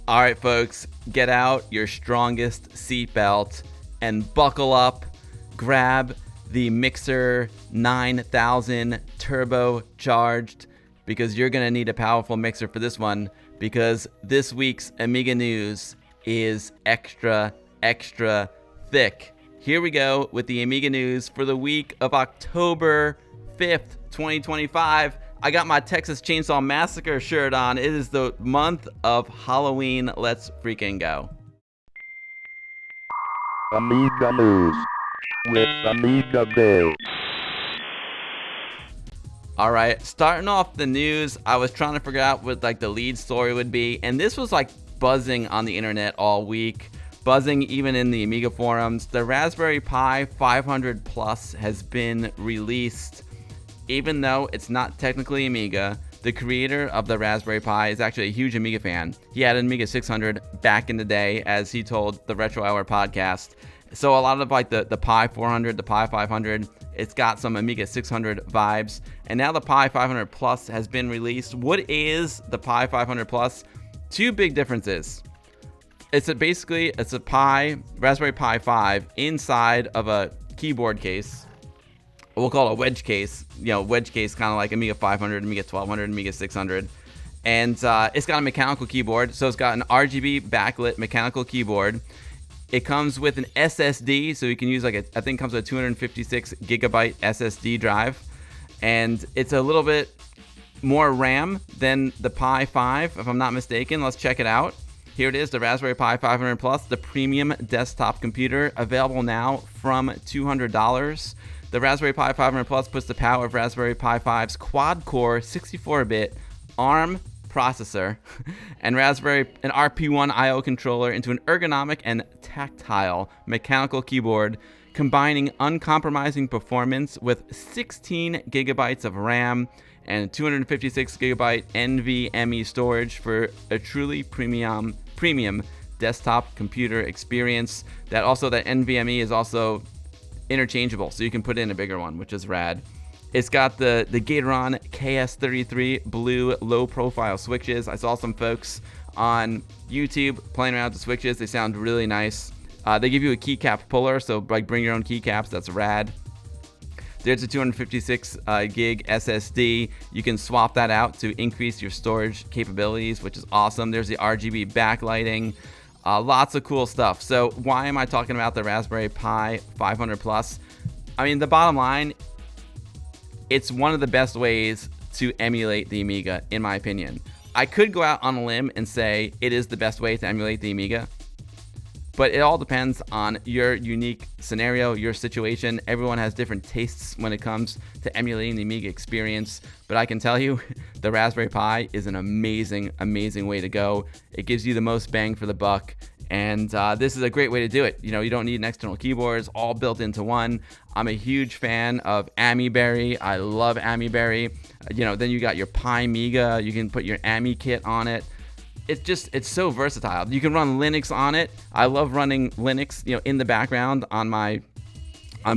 All right, folks, get out your strongest seatbelt and buckle up. Grab the Mixer 9000 turbocharged because you're going to need a powerful mixer for this one, because this week's Amiga news is extra thick. Here we go with the Amiga news for the week of October 5th, 2025. I got my Texas Chainsaw Massacre shirt on. It is the month of Halloween. Let's freaking go. Amiga News with Amiga Day. All right, starting off the news, I was trying to figure out what like the lead story would be, and this was like buzzing on the internet all week, buzzing even in the Amiga forums. The Raspberry Pi 500 Plus has been released. Even though it's not technically Amiga, the creator of the Raspberry Pi is actually a huge Amiga fan. He had an Amiga 600 back in the day, as he told the Retro Hour podcast. So a lot of like the Pi 400, the Pi 500, it's got some Amiga 600 vibes. And now the Pi 500 Plus has been released. What is the Pi 500 Plus? Two big differences. It's a Raspberry Pi 5 inside of a keyboard case. We'll call it a wedge case, wedge case, kind of like Amiga 500, Amiga 1200, Amiga 600. And it's got a mechanical keyboard. So it's got an RGB backlit mechanical keyboard. It comes with an SSD. So you can use I think it comes with a 256 gigabyte SSD drive. And it's a little bit more RAM than the Pi 5, if I'm not mistaken. Let's check it out. Here it is, the Raspberry Pi 500 Plus, the premium desktop computer, available now from $200. The Raspberry Pi 500 Plus puts the power of Raspberry Pi 5's quad-core 64-bit ARM processor and an RP1 I/O controller into an ergonomic and tactile mechanical keyboard, combining uncompromising performance with 16 gigabytes of RAM and 256 gigabyte NVMe storage for a truly premium desktop computer experience. That NVMe is also interchangeable, so you can put in a bigger one, which is rad. It's got the Gateron KS33 blue low profile switches. I saw some folks on YouTube playing around with the switches. They sound really nice. They give you a keycap puller, so like bring your own keycaps. That's rad. There's a 256 gig SSD. You can swap that out to increase your storage capabilities, which is awesome. There's the RGB backlighting. Lots of cool stuff. So why am I talking about the Raspberry Pi 500 Plus? I mean, the bottom line, it's one of the best ways to emulate the Amiga, in my opinion. I could go out on a limb and say it is the best way to emulate the Amiga, but it all depends on your unique scenario, your situation. Everyone has different tastes when it comes to emulating the Amiga experience. But I can tell you, the Raspberry Pi is an amazing way to go. It gives you the most bang for the buck. And this is a great way to do it. You don't need an external keyboard. It's all built into one. I'm a huge fan of Amiberry. I love Amiberry. Then you got your Pi Amiga. You can put your Ami kit on it. It's so versatile. You can run Linux on it. I love running Linux, in the background on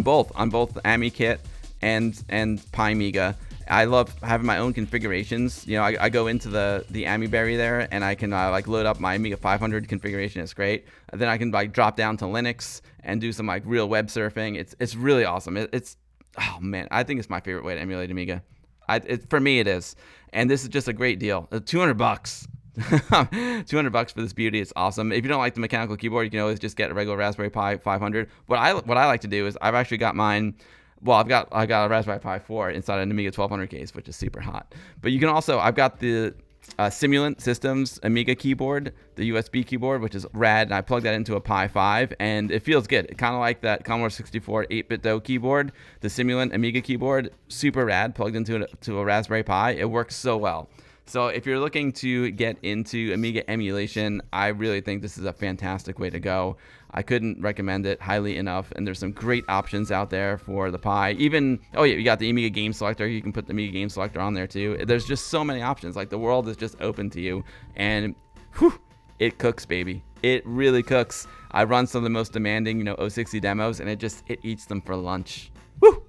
both Ami kit and Pi Amiga. I love having my own configurations. I go into the Amiberry there, and I can load up my Amiga 500 configuration. It's great. And then I can drop down to Linux and do some real web surfing. It's really awesome. Oh man, I think it's my favorite way to emulate Amiga. For me, it is. And this is just a great deal. $200. $200 for this beauty. It's awesome. If you don't like the mechanical keyboard, you can always just get a regular Raspberry Pi 500. What I like to do is I've actually got mine. Well, I got a Raspberry Pi 4 inside an Amiga 1200 case, which is super hot. But you can also, I've got the Simulant Systems Amiga keyboard, the USB keyboard, which is rad, and I plug that into a Pi 5, and it feels good. Kind of like that Commodore 64 8-bit DOE keyboard, the Simulant Amiga keyboard, super rad, plugged into a Raspberry Pi. It works so well. So if you're looking to get into Amiga emulation, I really think this is a fantastic way to go. I couldn't recommend it highly enough, and there's some great options out there for the Pi. Even, you got the Amiga Game Selector. You can put the Amiga Game Selector on there too. There's just so many options. The world is just open to you, and it cooks, baby. It really cooks. I run some of the most demanding, 060 demos, and it eats them for lunch. Woo!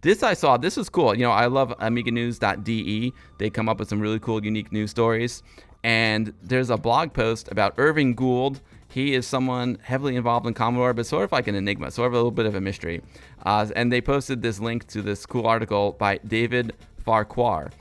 This I saw. This was cool. I love AmigaNews.de. They come up with some really cool, unique news stories. And there's a blog post about Irving Gould. He is someone heavily involved in Commodore, but sort of like an enigma, sort of a little bit of a mystery. And they posted this link to this cool article by David Farquhar.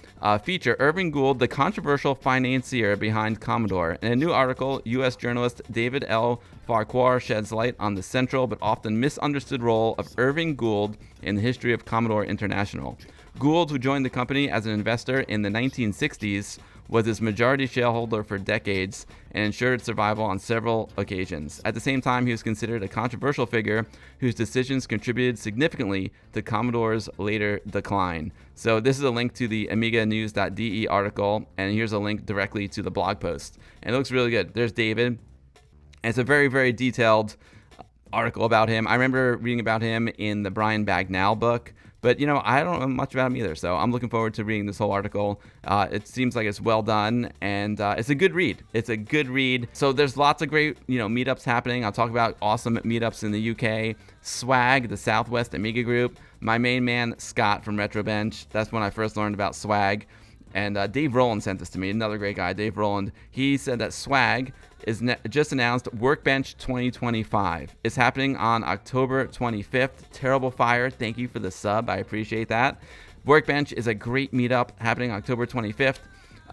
Feature Irving Gould, the controversial financier behind Commodore. In a new article, U.S. journalist David L. Farquhar sheds light on the central but often misunderstood role of Irving Gould in the history of Commodore International. Gould, who joined the company as an investor in the 1960s, was its majority shareholder for decades and ensured survival on several occasions. At the same time, he was considered a controversial figure whose decisions contributed significantly to Commodore's later decline. So this is a link to the AmigaNews.de article, and here's a link directly to the blog post. And it looks really good. There's David. And it's a very, very detailed article about him. I remember reading about him in the Brian Bagnall book. But, I don't know much about him either, so I'm looking forward to reading this whole article. It seems like it's well done, and it's a good read. It's a good read. So there's lots of great, meetups happening. I'll talk about awesome meetups in the UK. Swag, the Southwest Amiga group. My main man, Scott from Retrobench. That's when I first learned about Swag. And Dave Rowland sent this to me, another great guy, Dave Rowland. He said that Swag is just announced Workbench 2025. It's happening on October 25th. Terrible Fire, thank you for the sub. I appreciate that. Workbench is a great meetup happening October 25th.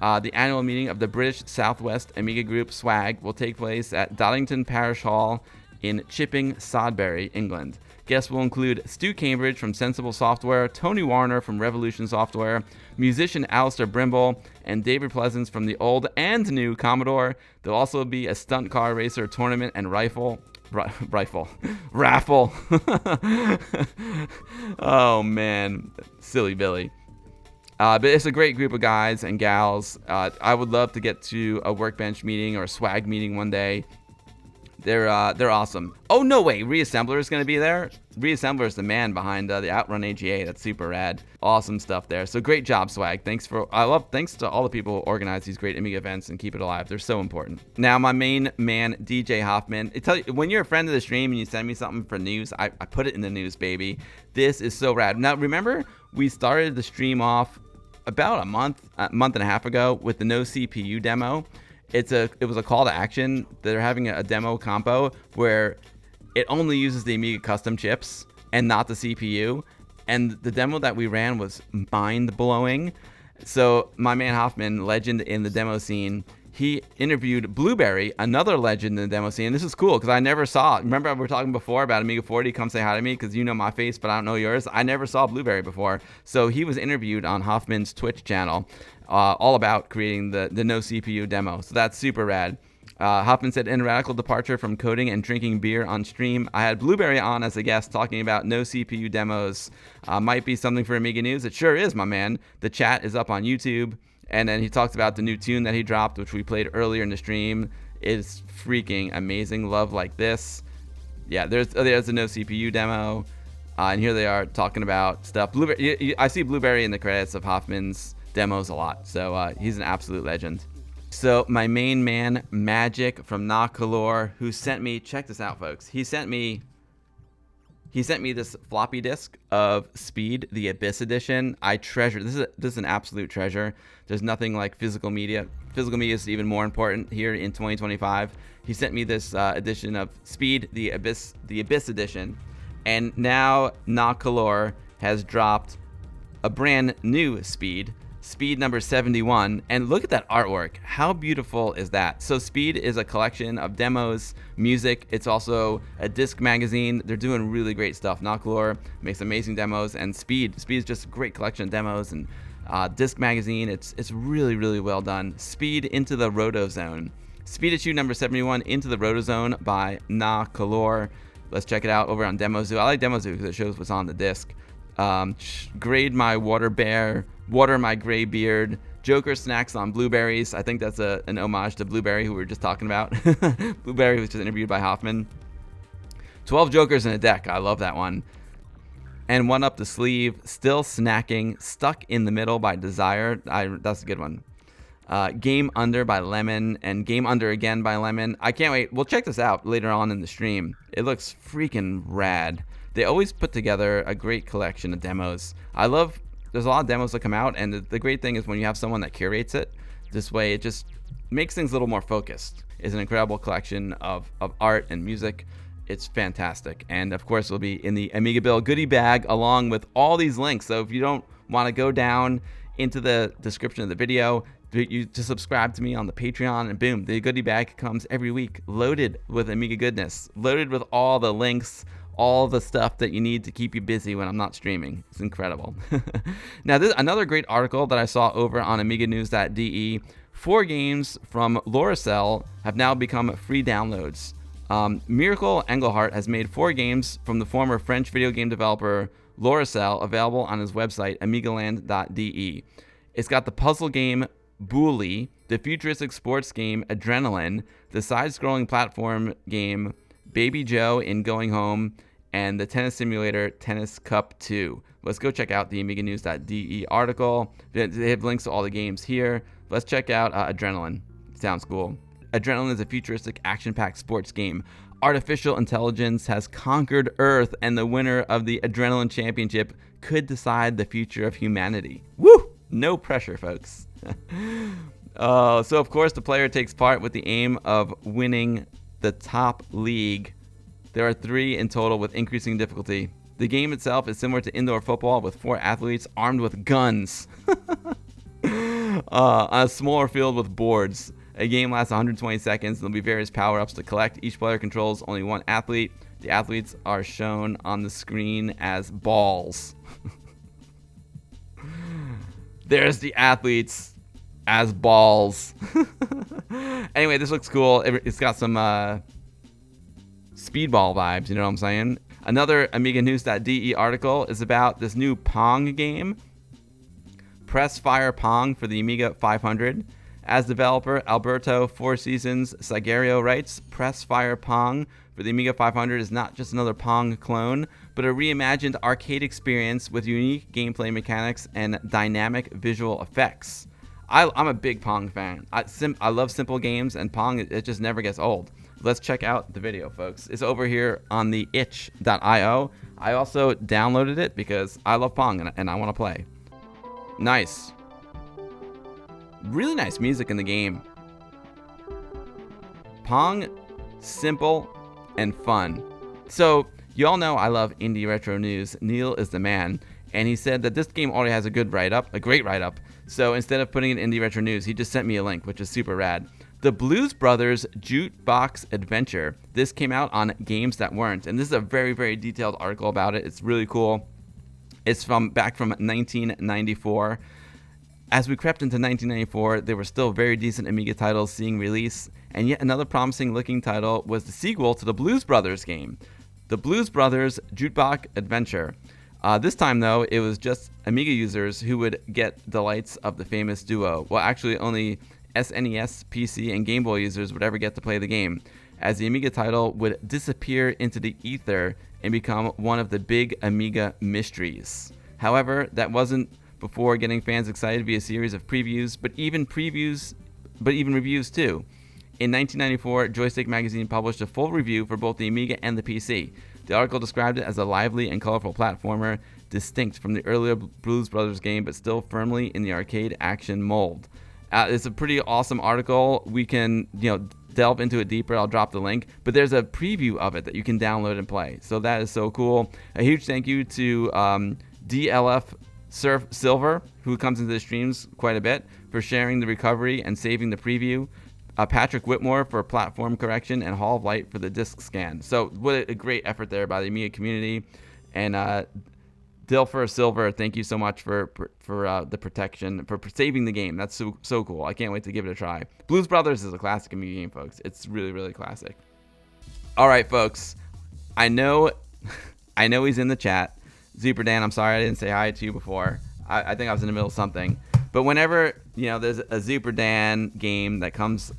The annual meeting of the British Southwest Amiga Group Swag will take place at Doddington Parish Hall in Chipping, Sodbury, England. Guests will include Stu Cambridge from Sensible Software, Tony Warner from Revolution Software, musician Alistair Brimble, and David Pleasance from the old and new Commodore. There'll also be a stunt car racer tournament and raffle. Oh man, silly Billy. But it's a great group of guys and gals. I would love to get to a Workbench meeting or a Swag meeting one day. They're awesome. Oh, no way. Reassembler is going to be there. Reassembler is the man behind the Outrun AGA. That's super rad. Awesome stuff there. So great job, Swag. Thanks to all the people who organize these great Amiga events and keep it alive. They're so important. Now, my main man, DJ Hoffman. When you're a friend of the stream and you send me something for news, I put it in the news, baby. This is so rad. Now, remember, we started the stream off about a month and a half ago with the no CPU demo. It was a call to action. They're having a demo compo where it only uses the Amiga custom chips and not the CPU. And the demo that we ran was mind-blowing. So my man Hoffman, legend in the demo scene, he interviewed Blueberry, another legend in the demo scene. And this is cool because I never saw it. Remember we were talking before about Amiga 40? Come say hi to me because you know my face, but I don't know yours. I never saw Blueberry before. So he was interviewed on Hoffman's Twitch channel. All about creating the no CPU demo. So that's super rad. Hoffman said, in a radical departure from coding and drinking beer on stream, I had Blueberry on as a guest talking about no CPU demos. Might be something for Amiga News. It sure is, my man. The chat is up on YouTube. And then he talks about the new tune that he dropped, which we played earlier in the stream. It's freaking amazing. Love Like This. Yeah, there's a no CPU demo. And here they are talking about stuff. Blueberry. I see Blueberry in the credits of Hoffman's demos a lot, so he's an absolute legend. So my main man Magic from Nah-Kolor, who sent me, check this out folks, he sent me this floppy disk of Speed, the Abyss edition. I treasure this is an absolute treasure. There's nothing like physical media is even more important here in 2025. He sent me this edition of Speed, the Abyss edition, and now Nah-Kolor has dropped a brand new Speed number 71, and look at that artwork. How beautiful is that? So Speed is a collection of demos, music. It's also a disc magazine. They're doing really great stuff. Nah-Kolor makes amazing demos, and Speed is just a great collection of demos and disc magazine. It's really, really well done. Speed Into the Rotozone. Speed issue number 71, Into the Rotozone by Nah-Kolor. Let's check it out over on DemoZoo. I like DemoZoo because it shows what's on the disc. Grade My Water Bear, Water My Gray Beard, Joker Snacks on Blueberries. I think that's an homage to Blueberry, who we were just talking about. Blueberry was just interviewed by Hoffman. 12 Jokers in a Deck. I love that one. And One Up the Sleeve, Still Snacking, Stuck in the Middle by Desire. That's a good one. Game Under by Lemon, and Game Under again by Lemon. I can't wait. We'll check this out later on in the stream. It looks freaking rad. They always put together a great collection of demos. There's a lot of demos that come out, and the great thing is when you have someone that curates it, this way it just makes things a little more focused. It's an incredible collection of art and music. It's fantastic. And of course, it'll be in the Amiga Build goodie bag along with all these links. So if you don't want to go down into the description of the video, you just subscribe to me on the Patreon, and boom, the goodie bag comes every week loaded with Amiga goodness, loaded with all the links, all the stuff that you need to keep you busy when I'm not streaming. It's incredible. Now, this another great article that I saw over on AmigaNews.de. 4 games from Loricel have now become free downloads. Miracle Engelhardt has made 4 games from the former French video game developer Loricel available on his website, amigaland.de. It's got the puzzle game Bully, the futuristic sports game Adrenaline, the side-scrolling platform game Baby Joe in Going Home, and the tennis simulator Tennis Cup 2. Let's go check out the AmigaNews.de article. They have links to all the games here. Let's check out Adrenaline. Sounds cool. Adrenaline is a futuristic action-packed sports game. Artificial intelligence has conquered Earth, and the winner of the Adrenaline Championship could decide the future of humanity. Woo! No pressure, folks. So, of course, the player takes part with the aim of winning the top league. There are 3 in total with increasing difficulty. The game itself is similar to indoor football with 4 athletes armed with guns on a smaller field with boards. A game lasts 120 seconds. There'll be various power-ups to collect. Each player controls only 1 athlete. The athletes are shown on the screen as balls. There's the athletes as balls. Anyway, this looks cool. It's got some speedball vibes, you know what I'm saying? Another AmigaNews.de article is about this new Pong game. Press Fire Pong for the Amiga 500. As developer Alberto Four Seasons Sagario writes, Press Fire Pong for the Amiga 500 is not just another Pong clone, but a reimagined arcade experience with unique gameplay mechanics and dynamic visual effects. I'm a big Pong fan. I love simple games, and Pong, it just never gets old. Let's check out the video, folks. It's over here on the itch.io. I also downloaded it because I love Pong and I want to play. Nice. Really nice music in the game. Pong, simple and fun. So, you all know I love indie retro news. Neil is the man, and he said that this game already has a good write-up, a great write-up. So instead of putting it in indie retro news, he just sent me a link, which is super rad. The Blues Brothers Jukebox Adventure. This came out on Games That Weren't, and this is a very, very detailed article about it. It's really cool. It's back from 1994. As we crept into 1994, there were still very decent Amiga titles seeing release, and yet another promising-looking title was the sequel to the Blues Brothers game, the Blues Brothers Jukebox Adventure. This time, though, it was just Amiga users who would get the delights of the famous duo. Well, actually, only SNES, PC, and Game Boy users would ever get to play the game, as the Amiga title would disappear into the ether and become one of the big Amiga mysteries. However, that wasn't before getting fans excited via a series of previews, but even reviews too. In 1994, Joystick Magazine published a full review for both the Amiga and the PC. The article described it as a lively and colorful platformer, distinct from the earlier Blues Brothers game, but still firmly in the arcade action mold. It's a pretty awesome article. We can, delve into it deeper. I'll drop the link, but there's a preview of it that you can download and play. So that is so cool. A huge thank you to DLF Surf Silver, who comes into the streams quite a bit, for sharing the recovery and saving the preview. Patrick Whitmore for platform correction, and Hall of Light for the disc scan. So what a great effort there by the Amiga community. And Dilfer Silver, thank you so much for the protection, for saving the game. That's so cool. I can't wait to give it a try. Blues Brothers is a classic Amiga game, folks. It's really, really classic. All right, folks. I know he's in the chat. Zuper Dan, I'm sorry I didn't say hi to you before. I think I was in the middle of something. But whenever, there's a Zuper Dan game that comes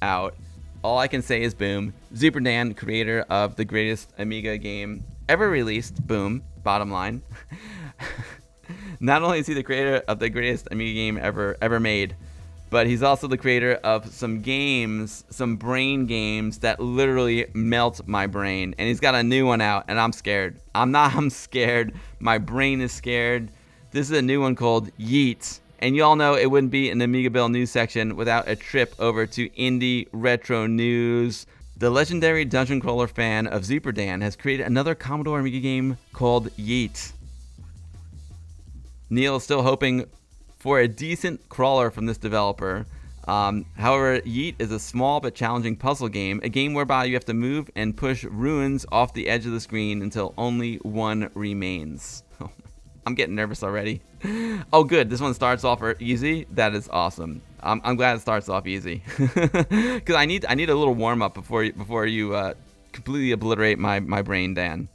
out, all I can say is boom. Zuper Dan, creator of the greatest Amiga game ever released. Boom. Bottom line. Not only is he the creator of the greatest Amiga game ever made, but he's also the creator of some games, some brain games that literally melt my brain. And he's got a new one out, and I'm scared. I'm scared. My brain is scared. This is a new one called Yeet. And you all know it wouldn't be an Amiga Bill news section without a trip over to Indie Retro News. The legendary dungeon crawler fan of Zuperdan has created another Commodore Amiga game called Yeet. Neil is still hoping for a decent crawler from this developer. However, Yeet is a small but challenging puzzle game, a game whereby you have to move and push ruins off the edge of the screen until only one remains. I'm getting nervous already. Oh, good. This one starts off easy. That is awesome. I'm glad it starts off easy because I need a little warm up before you completely obliterate my brain, Dan.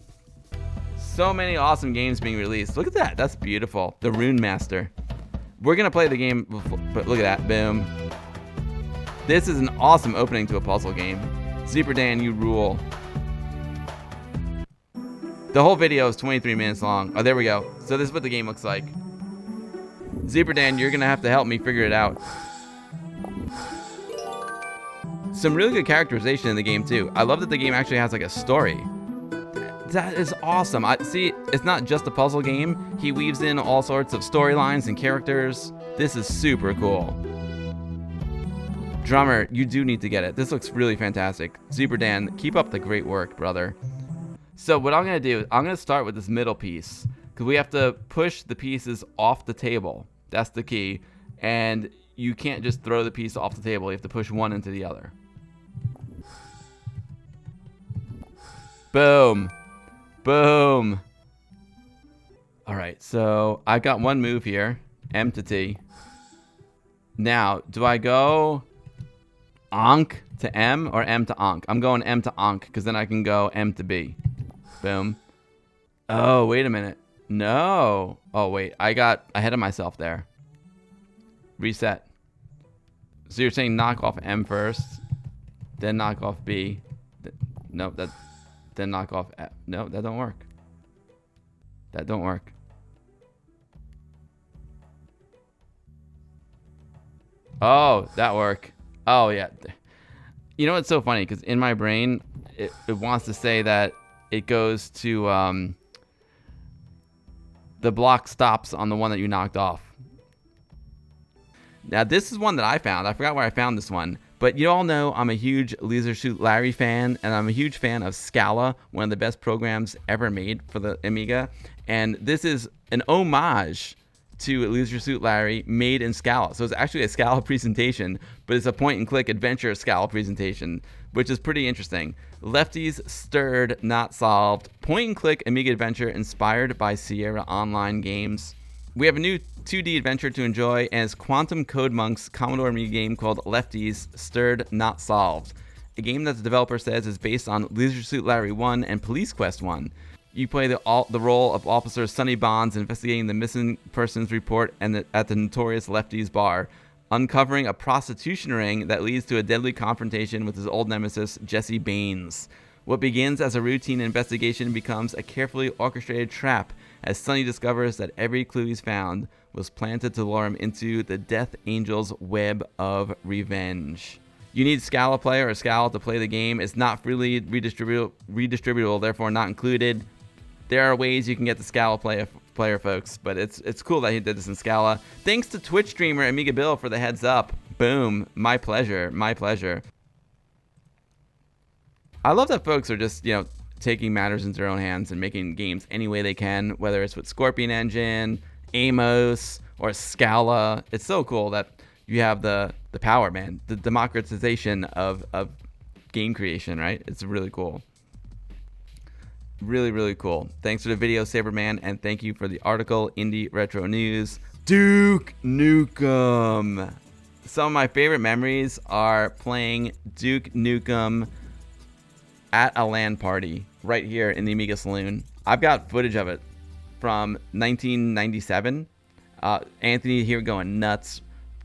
So many awesome games being released. Look at that. That's beautiful. The Rune Master. We're gonna play the game, but look at that. Boom. This is an awesome opening to a puzzle game. Zuperdan, you rule. The whole video is 23 minutes long. Oh, there we go. So this is what the game looks like. Zuperdan, you're gonna have to help me figure it out. Some really good characterization in the game too. I love that the game actually has like a story. That is awesome. See, it's not just a puzzle game. He weaves in all sorts of storylines and characters. This is super cool. Drummer, you do need to get it. This looks really fantastic. Zuperdan, keep up the great work, brother. So what I'm going to do is I'm going to start with this middle piece because we have to push the pieces off the table. That's the key. And you can't just throw the piece off the table. You have to push one into the other. Boom. Boom. All right, so I got one move here, M to T. Now, do I go Onk to M or M to Onk? I'm going M to Onk because then I can go M to B. Boom. Oh, wait a minute. No. Oh, wait. I got ahead of myself there. Reset. So you're saying knock off M first, then knock off B. Nope, then knock off F. No, that don't work. That don't work. Oh, that work. Oh, yeah. You know what's so funny? Because in my brain, it wants to say that it goes to the block stops on the one that you knocked off. Now, this is one that I found. I forgot where I found this one. But you all know I'm a huge Leisure Suit Larry fan, and I'm a huge fan of Scala, one of the best programs ever made for the Amiga. And this is an homage to Leisure Suit Larry made in Scala. So it's actually a Scala presentation, but it's a point-and-click adventure Scala presentation, which is pretty interesting. Lefty's Stirred, Not Solved, point-and-click Amiga adventure inspired by Sierra Online games. We have a new 2D adventure to enjoy, and it's Quantum Code Monk's Commodore Amiga game called Lefty's Stirred, Not Solved, a game that the developer says is based on Leisure Suit Larry 1 and Police Quest 1. You play the role of Officer Sonny Bonds investigating the missing persons report at the notorious Lefty's bar, uncovering a prostitution ring that leads to a deadly confrontation with his old nemesis, Jesse Baines. What begins as a routine investigation becomes a carefully orchestrated trap as Sonny discovers that every clue he's found was planted to lure him into the Death Angel's web of revenge. You need Scala Player or Scala to play the game. It's not freely redistributable, therefore not included. There are ways you can get the Scala player, folks, but it's cool that he did this in Scala. Thanks to Twitch streamer Amiga Bill for the heads up. Boom. My pleasure. My pleasure. I love that folks are just, taking matters into their own hands and making games any way they can, whether it's with Scorpion Engine, Amos, or Scala. It's so cool that you have the power, man. The democratization of game creation, right? It's really cool. Really, really cool. Thanks for the video, Saberman, and thank you for the article, Indie Retro News. Duke Nukem. Some of my favorite memories are playing Duke Nukem at a LAN party right here in the Amiga Saloon. I've got footage of it from 1997. Anthony here going nuts,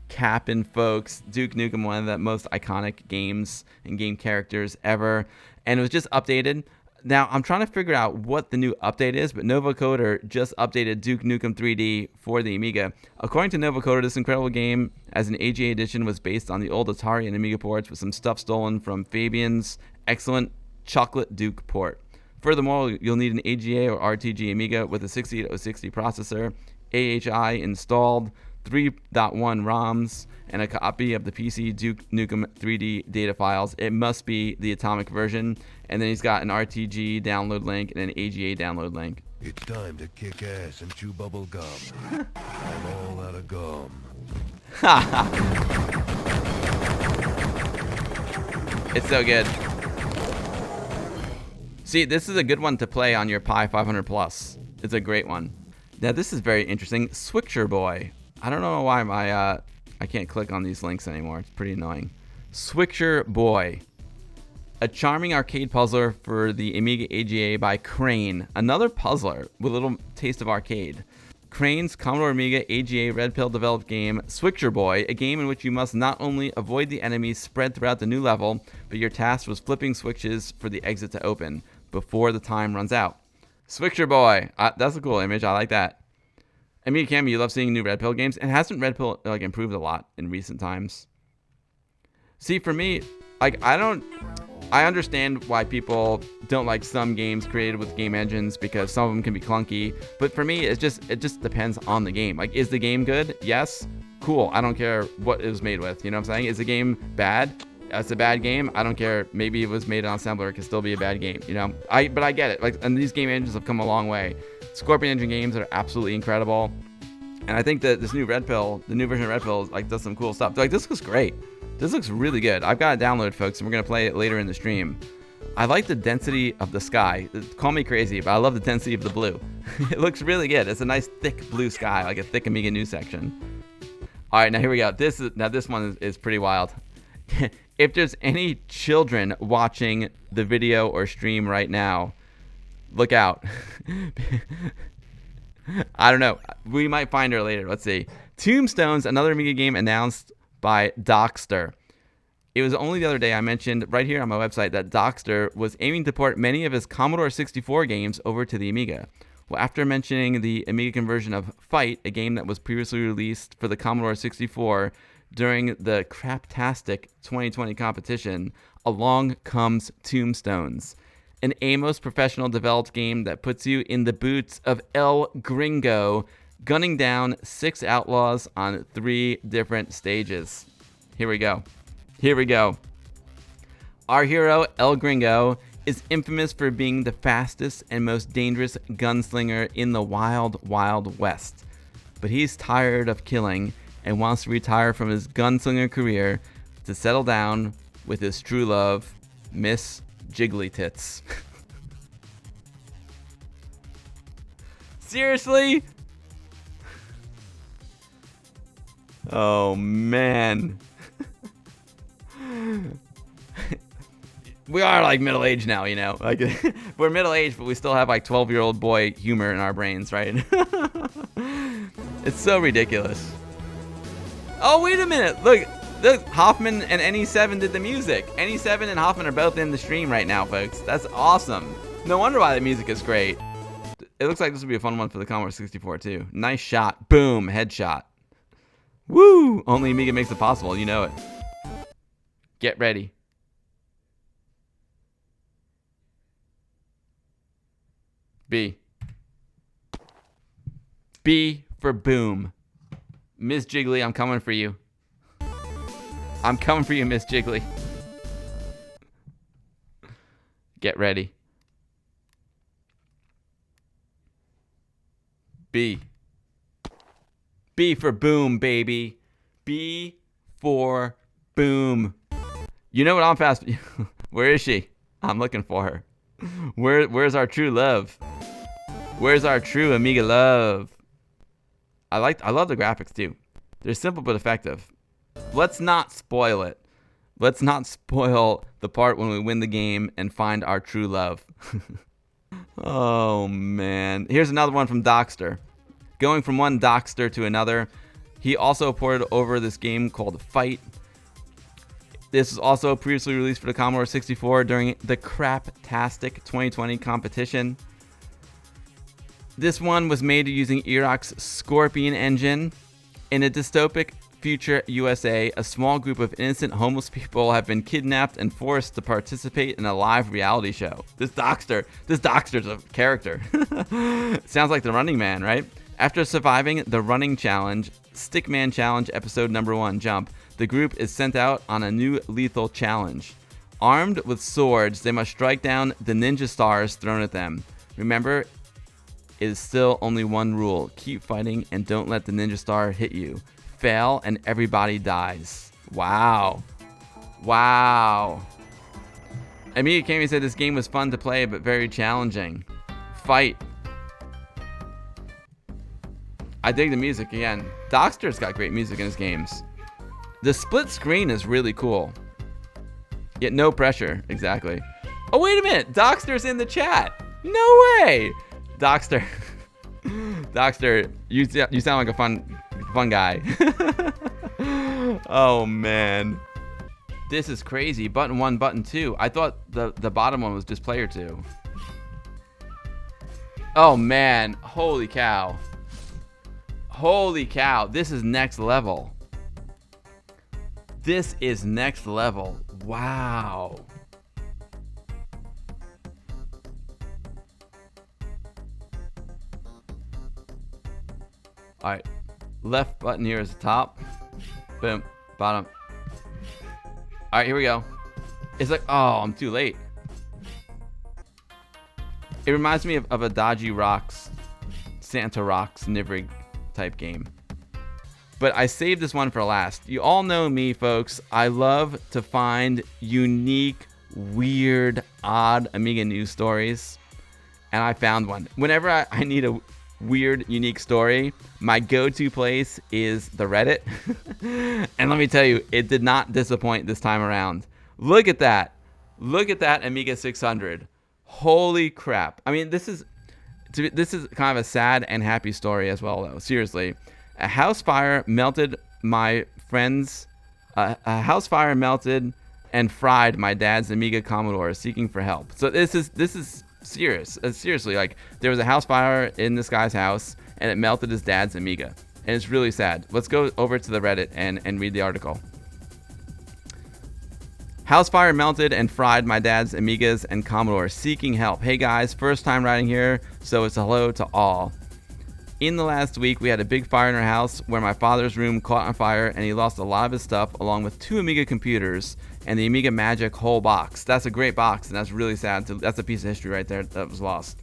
capping folks. Duke Nukem, one of the most iconic games and game characters ever. And it was just updated. Now, I'm trying to figure out what the new update is, but Nah-Kolor just updated Duke Nukem 3D for the Amiga. According to Nah-Kolor, this incredible game as an AGA edition was based on the old Atari and Amiga ports with some stuff stolen from Fabian's excellent Chocolate Duke port. Furthermore, you'll need an AGA or RTG Amiga with a 68060 processor, AHI installed, 3.1 ROMs, and a copy of the PC Duke Nukem 3D data files. It must be the Atomic version. And then he's got an RTG download link and an AGA download link. It's time to kick ass and chew bubble gum. I'm all out of gum. It's so good. See, this is a good one to play on your Pi 500 Plus. It's a great one. Now, this is very interesting. Switcher Boy. I don't know why I can't click on these links anymore. It's pretty annoying. Switcher Boy. A charming arcade puzzler for the Amiga AGA by Crane. Another puzzler with a little taste of arcade. Crane's Commodore Amiga AGA Red Pill developed game Switcher Boy, a game in which you must not only avoid the enemies spread throughout the new level, but your task was flipping switches for the exit to open before the time runs out. Switcher Boy. That's a cool image. I like that. Amiga Cam, you love seeing new Red Pill games, and hasn't Red Pill improved a lot in recent times? See, for me, I understand why people don't like some games created with game engines because some of them can be clunky. But for me, it just depends on the game. Like, is the game good? Yes. Cool. I don't care what it was made with. You know what I'm saying? Is the game bad? It's a bad game. I don't care. Maybe it was made on assembler. It could still be a bad game. You know. But I get it. Like, and these game engines have come a long way. Scorpion Engine games are absolutely incredible. And I think that this new Red Pill, the new version of Red Pill, does some cool stuff. Like, this looks great. This looks really good. I've got it downloaded, folks, and we're going to play it later in the stream. I like the density of the sky. Call me crazy, but I love the density of the blue. It looks really good. It's a nice, thick blue sky, like a thick Amiga news section. All right, now here we go. This one is pretty wild. If there's any children watching the video or stream right now, look out. I don't know. We might find her later. Let's see. Tombstones, another Amiga game announced by Dockster. It was only the other day I mentioned right here on my website that Dockster was aiming to port many of his Commodore 64 games over to the Amiga. Well, after mentioning the Amiga conversion of Fight, a game that was previously released for the Commodore 64 during the Craptastic 2020 competition, along comes Tombstones, an Amos professional developed game that puts you in the boots of El Gringo, gunning down 6 outlaws on 3 different stages. Here we go. Here we go. Our hero, El Gringo, is infamous for being the fastest and most dangerous gunslinger in the wild, wild west. But he's tired of killing and wants to retire from his gunslinger career to settle down with his true love, Miss Jiggly Tits. Seriously? Oh, man. We are like middle-aged now, you know. Like, we're middle-aged, but we still have like 12-year-old boy humor in our brains, right? It's so ridiculous. Oh, wait a minute. Look, Hoffman and NE7 did the music. NE7 and Hoffman are both in the stream right now, folks. That's awesome. No wonder why the music is great. It looks like this will be a fun one for the Commodore 64, too. Nice shot. Boom. Headshot. Woo! Only Amiga makes it possible. You know it. Get ready. B. B for boom. Miss Jiggly, I'm coming for you. I'm coming for you, Miss Jiggly. Get ready. B. B for boom, baby. B for boom. You know what I'm fast. Where is she? I'm looking for her. Where's our true love? Where's our true Amiga love? I love the graphics too. They're simple but effective. Let's not spoil it. Let's not spoil the part when we win the game and find our true love. Oh man. Here's another one from Dockster. Going from one Dockster to another. He also ported over this game called Fight. This was also previously released for the Commodore 64 during the Craptastic 2020 competition. This one was made using Iraq's Scorpion engine. In a dystopic future USA, a small group of innocent homeless people have been kidnapped and forced to participate in a live reality show. This Dockster's a character. Sounds like the Running Man, right? After surviving the Running Challenge, Stickman Challenge episode number 1, Jump, the group is sent out on a new lethal challenge. Armed with swords, they must strike down the ninja stars thrown at them. Remember, it is still only one rule. Keep fighting and don't let the ninja star hit you. Fail and everybody dies. Wow. Amiga Kami said this game was fun to play but very challenging. Fight. I dig the music again. Dockster's got great music in his games. The split screen is really cool. Yet no pressure, exactly. Oh, wait a minute. Dockster's in the chat. No way. Dockster, you sound like a fun guy. Oh man, this is crazy. Button 1, button 2. I thought the bottom one was just player 2. Oh man, holy cow. This is next level. Wow. All right, left button here is the top. Boom, bottom. All right, here we go. It's like, oh, I'm too late. It reminds me of a Dodgy Rocks, Santa Rocks, Nivrig type game. But I saved this one for last. You all know me, folks. I love to find unique, weird, odd Amiga news stories. And I found one. Whenever I need a weird, unique story, my go-to place is the Reddit. And let me tell you, it did not disappoint this time around. Look at that Amiga 600. Holy crap. I mean, this is kind of a sad and happy story as well, though. Seriously, a house fire melted my friends. A house fire melted and fried my dad's Amiga Commodore, seeking for help. So this is serious. Seriously, like, there was a house fire in this guy's house and it melted his dad's Amiga, and it's really sad. Let's go over to the Reddit and read the article. House fire melted and fried my dad's Amigas and Commodore, seeking help. Hey guys, first time writing here, so it's a hello to all. In the last week, we had a big fire in our house where my father's room caught on fire and he lost a lot of his stuff along with 2 Amiga computers and the Amiga Magic whole box. That's a great box, and that's really sad. That's a piece of history right there that was lost.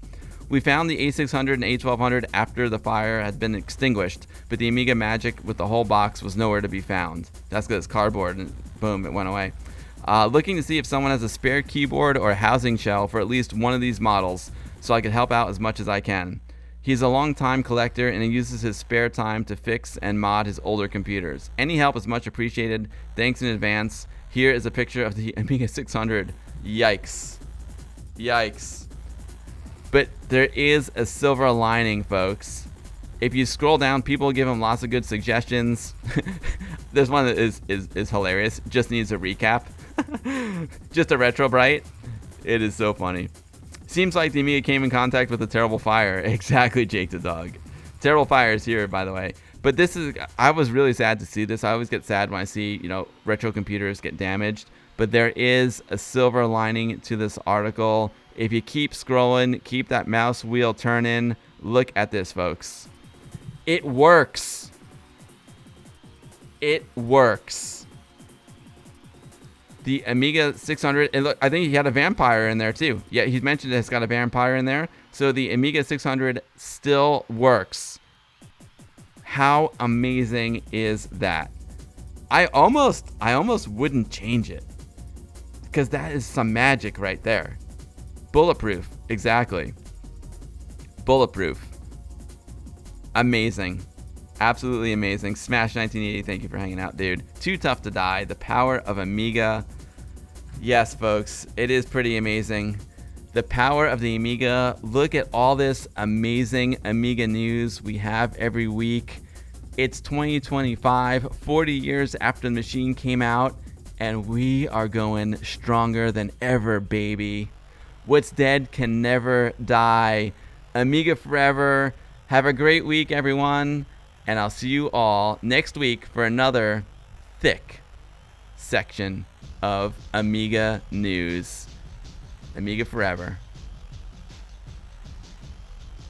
We found the A600 and A1200 after the fire had been extinguished, but the Amiga Magic with the whole box was nowhere to be found. That's because it's cardboard, and boom, it went away. Looking to see if someone has a spare keyboard or a housing shell for at least one of these models, so I could help out as much as I can. He's a long-time collector and he uses his spare time to fix and mod his older computers. Any help is much appreciated. Thanks in advance. Here is a picture of the Amiga 600. Yikes. Yikes. But there is a silver lining, folks. If you scroll down, people give him lots of good suggestions. There's one that is hilarious. Just needs a recap. Just a retro bright. It is so funny. Seems like the Amiga came in contact with a terrible fire. Exactly, Jake the Dog. Terrible fire is here, by the way. But I was really sad to see this. I always get sad when I see, retro computers get damaged. But there is a silver lining to this article. If you keep scrolling, keep that mouse wheel turning, look at this, folks. It works. It works. The Amiga 600, and look, I think he had a vampire in there too. Yeah, he's mentioned it's got a vampire in there. So the Amiga 600 still works. How amazing is that? I almost wouldn't change it, because that is some magic right there. Bulletproof, exactly. Bulletproof. Amazing. Absolutely amazing. Smash 1980, thank you for hanging out, dude. Too Tough to Die, the power of Amiga. Yes, folks, it is pretty amazing. The power of the Amiga. Look at all this amazing Amiga news we have every week. It's 2025, 40 years after the machine came out, and we are going stronger than ever, baby. What's dead can never die. Amiga forever. Have a great week, everyone, and I'll see you all next week for another thick section of Amiga news. Amiga forever.